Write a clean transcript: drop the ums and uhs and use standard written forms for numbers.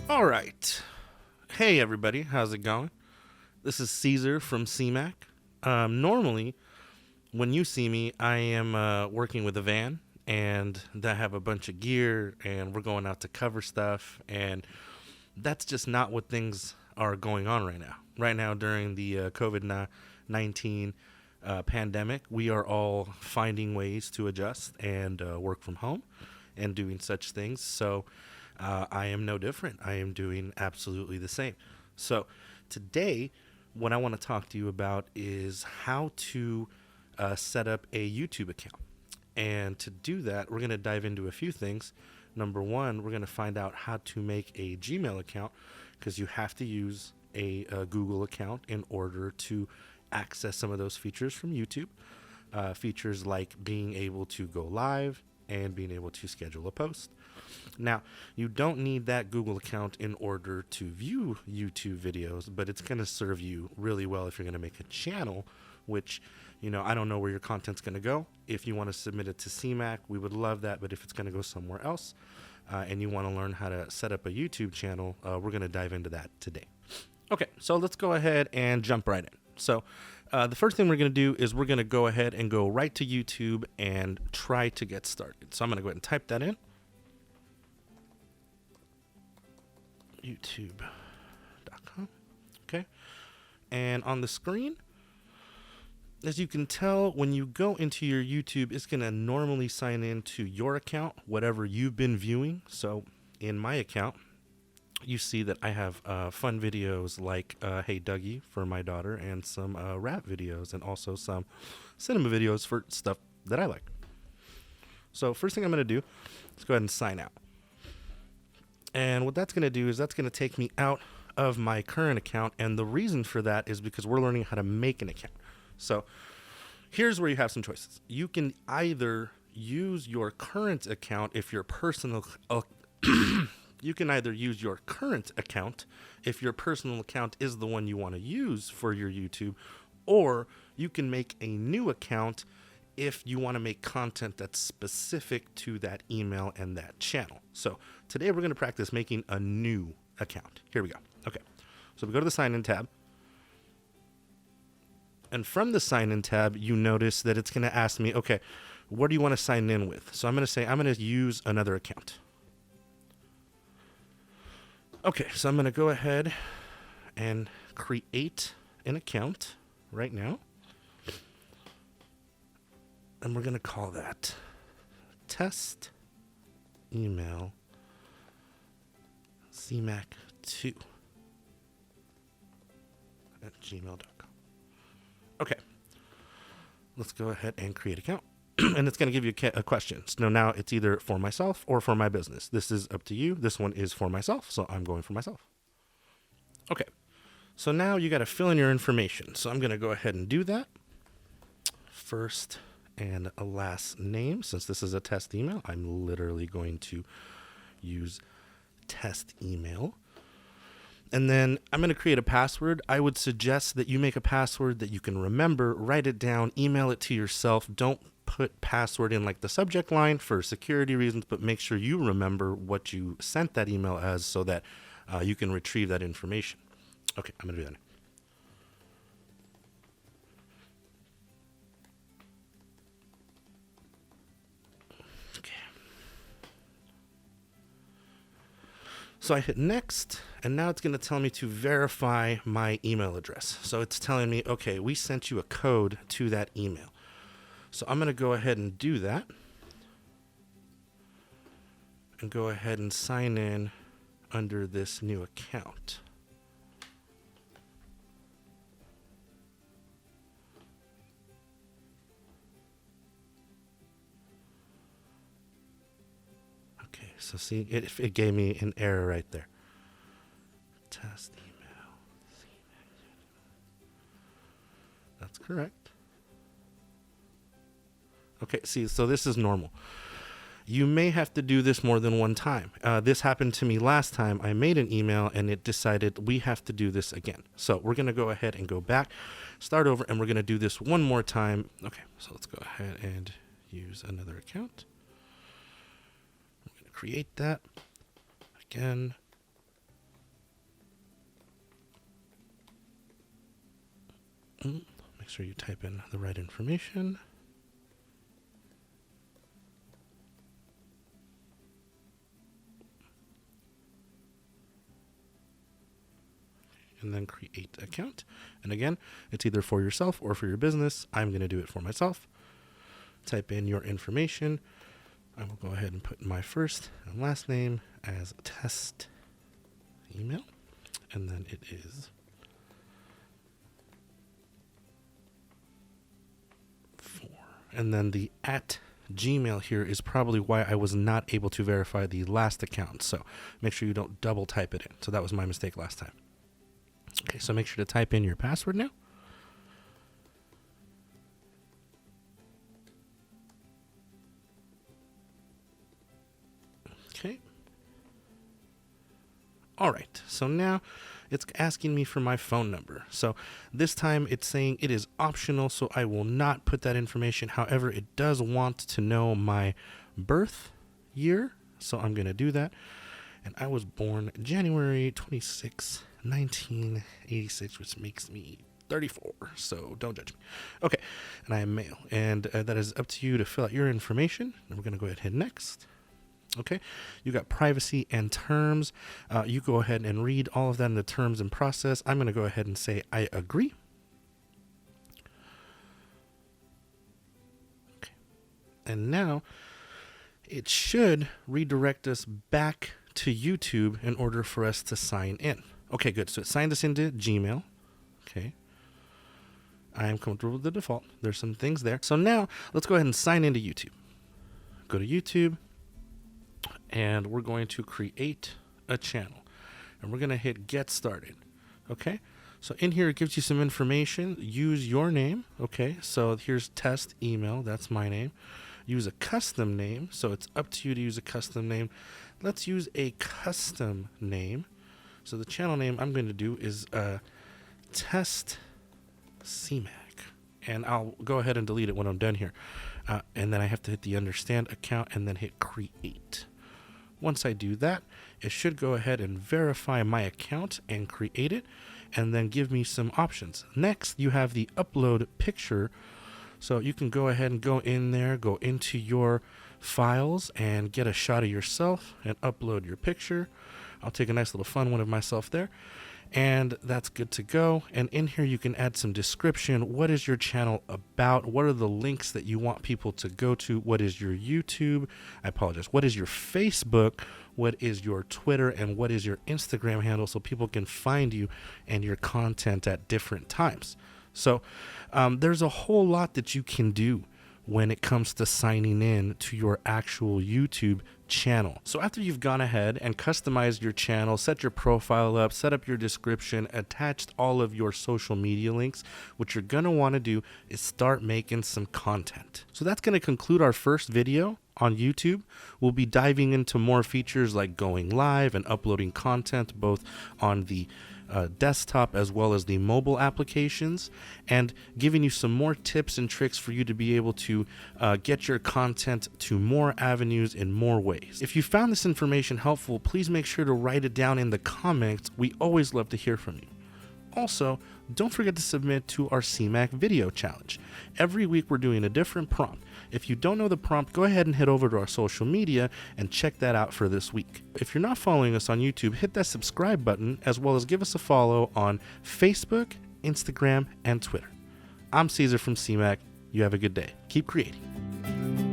All right. Hey, everybody. How's it going? This is Cesar from CMAC. Normally, when you see me, I am working with a van and I have a bunch of gear and we're going out to cover stuff. And that's just not what things are going on right now. Right now, during the COVID 19 pandemic, we are all finding ways to adjust and work from home and doing such things. So I am no different. I am doing absolutely the same. So today, what I want to talk to you about is how to set up a YouTube account. And to do that, we're going to dive into a few things. Number one, we're going to find out how to make a Gmail account, because you have to use a Google account in order to access some of those features from YouTube. Features like being able to go live and being able to schedule a post. Now, you don't need that Google account in order to view YouTube videos, but it's going to serve you really well if you're going to make a channel, which, I don't know where your content's going to go. If you want to submit it to CMAC, we would love that. But if it's going to go somewhere else and you want to learn how to set up a YouTube channel, we're going to dive into that today. Okay, so let's go ahead and jump right in. So the first thing we're going to do is we're going to go ahead and go right to YouTube and try to get started. So I'm going to go ahead and type that in. YouTube.com. Okay. And on the screen, as you can tell, when you go into your YouTube, it's going to normally sign in to your account, whatever you've been viewing. So in my account, you see that I have fun videos like Hey Dougie for my daughter, and some rap videos, and also some cinema videos for stuff that I like. So first thing I'm going to do is go ahead and sign out. And what that's going to do is that's going to take me out of my current account. And the reason for that is because we're learning how to make an account. So here's where you have some choices. You can either use your current account if your personal you can either use your current account if your personal account is the one you want to use for your YouTube, or you can make a new account if you want to make content that's specific to that email and that channel. So today we're going to practice making a new account. Here we go. Okay. So we go to the sign in tab. And from the sign in tab, you notice that it's going to ask me, okay, what do you want to sign in with? So I'm going to say, I'm going to use another account. Okay. So I'm going to go ahead and create an account right now. And we're going to call that test email CMAC2 at gmail.com. Okay. Let's go ahead and create an account. And it's going to give you a question. So now it's either for myself or for my business. This is up to you. This one is for myself, so I'm going for myself. Okay. So now you got to fill in your information. So I'm going to go ahead and do that. First and a last name. Since this is a test email, I'm literally going to use test email. And then I'm going to create a password. I would suggest that you make a password that you can remember, write it down, email it to yourself. Don't put password in like the subject line for security reasons, but make sure you remember what you sent that email as so that you can retrieve that information. Okay, I'm going to do that. So I hit next, and now it's going to tell me to verify my email address. So it's telling me, okay, we sent you a code to that email. So I'm going to go ahead and do that. And go ahead and sign in under this new account. So see, it gave me an error right there. Test email. That's correct. Okay, see, so this is normal. You may have to do this more than one time. This happened to me last time. I made an email and it decided we have to do this again. So we're going to go ahead and go back, start over, and we're going to do this one more time. Okay, so let's go ahead and use another account. I'm going to create that again. Make sure you type in the right information. And then create account. And again, it's either for yourself or for your business. I'm going to do it for myself. Type in your information. I will go ahead and put my first and last name as test email. And then it is 4. And then the @Gmail here is probably why I was not able to verify the last account. So make sure you don't double type it in. So that was my mistake last time. Okay, so make sure to type in your password now. Okay. All right, so now it's asking me for my phone number. So this time it's saying it is optional, so I will not put that information. However, it does want to know my birth year, so I'm going to do that. And I was born January 26, 1986, which makes me 34, so don't judge me. Okay, and I am male, and that is up to you to fill out your information. And we're going to go ahead and hit next. Okay, you got privacy and terms. You go ahead and read all of that in the terms and process. I'm going to go ahead and say I agree. Okay, and now it should redirect us back to YouTube in order for us to sign in. Okay, good. So it signed us into Gmail. Okay. I am comfortable with the default. There's some things there. So now let's go ahead and sign into YouTube. Go to YouTube, and we're going to create a channel. And we're going to hit Get Started. Okay. So in here, it gives you some information. Use your name. Okay. So here's test email. That's my name. Use a custom name. So it's up to you to use a custom name. Let's use a custom name. So the channel name I'm going to do is Test CMAC. And I'll go ahead and delete it when I'm done here. And then I have to hit the understand account and then hit create. Once I do that, it should go ahead and verify my account and create it, and then give me some options. Next, you have the upload picture. So you can go ahead and go in there, go into your files and get a shot of yourself and upload your picture. I'll take a nice little fun one of myself there. And that's good to go. And in here, you can add some description. What is your channel about? What are the links that you want people to go to? What is your YouTube? I apologize. What is your Facebook? What is your Twitter? And what is your Instagram handle, so people can find you and your content at different times? So there's a whole lot that you can do when it comes to signing in to your actual YouTube channel. So after you've gone ahead and customized your channel, set your profile up, set up your description, attached all of your social media links, what you're gonna wanna do is start making some content. So that's gonna conclude our first video on YouTube. We'll be diving into more features like going live and uploading content both on the desktop as well as the mobile applications, and giving you some more tips and tricks for you to be able to get your content to more avenues in more ways. If you found this information helpful, please make sure to write it down in the comments. We always love to hear from you. Also, don't forget to submit to our CMAC video challenge. Every week we're doing a different prompt. If you don't know the prompt, go ahead and head over to our social media and check that out for this week. If you're not following us on YouTube, hit that subscribe button, as well as give us a follow on Facebook, Instagram, and Twitter. I'm Cesar from CMAC. You have a good day. Keep creating.